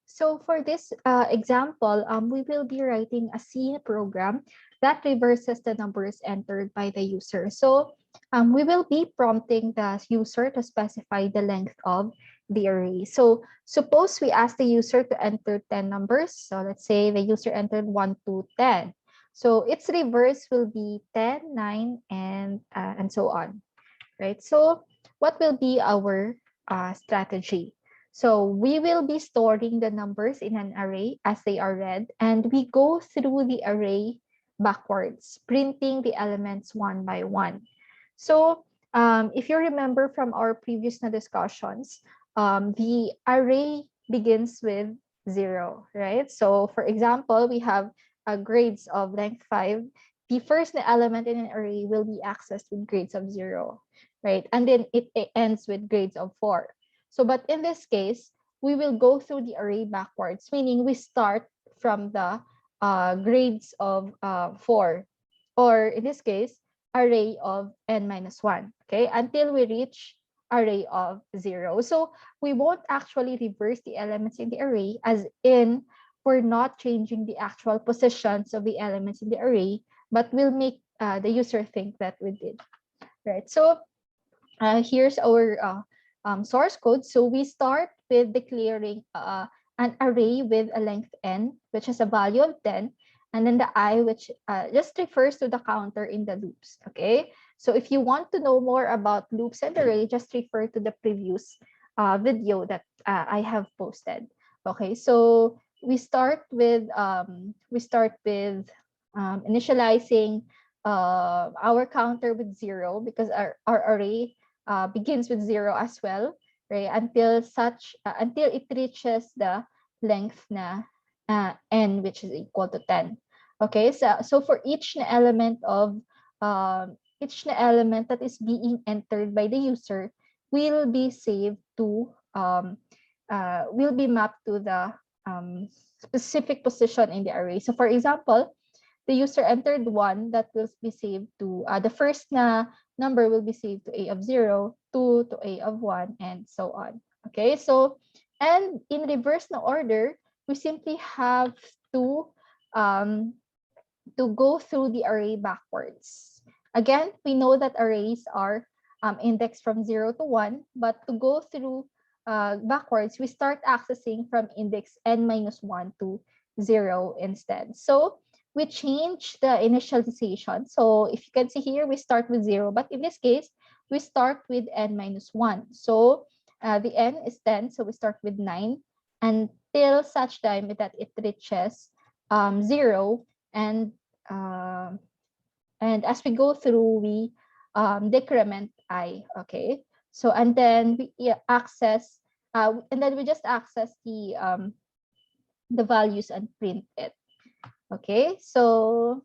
So for this example, we will be writing a C program that reverses the numbers entered by the user. So we will be prompting the user to specify the length of the array. So suppose we ask the user to enter 10 numbers. So let's say the user entered 1 to 10. So its reverse will be 10, 9, and so on, right? So what will be our strategy? So we will be storing the numbers in an array as they are read, and we go through the array backwards, printing the elements one by one. So if you remember from our previous discussions, the array begins with 0, right? So for example, we have grades of length 5. The first element in an array will be accessed with grades of 0, right? And then it ends with grades of 4. So, but in this case, we will go through the array backwards, meaning we start from the grades of 4, or in this case, array of n minus 1, okay, until we reach array of 0. So we won't actually reverse the elements in the array, as in we're not changing the actual positions of the elements in the array, but we'll make the user think that we did, right? So here's our source code. So we start with declaring an array with a length n, which has a value of 10, and then the I, which just refers to the counter in the loops, okay? So if you want to know more about loops and array, just refer to the previous video that I have posted. Okay, so we start with initializing our counter with 0, because our array begins with 0 as well, right? Until it reaches the length na n, which is equal to 10. Okay, so for each element that is being entered by the user will be saved to will be mapped to the specific position in the array. So for example, the user entered 1, that will be saved to the first number will be saved to a of 0, 2 to a of 1, and so on. Okay, so and in reverse order, we simply have to um, go through the array backwards. Again, we know that arrays are indexed from 0 to 1, but to go through backwards, we start accessing from index n minus 1 to 0 instead. So we change the initialization. So if you can see here, we start with 0, but in this case, we start with n minus 1. So the n is 10, so we start with 9 until such time that it reaches 0, and as we go through, we decrement I. Okay, so and then we access and then we just access the values and print it. Okay, so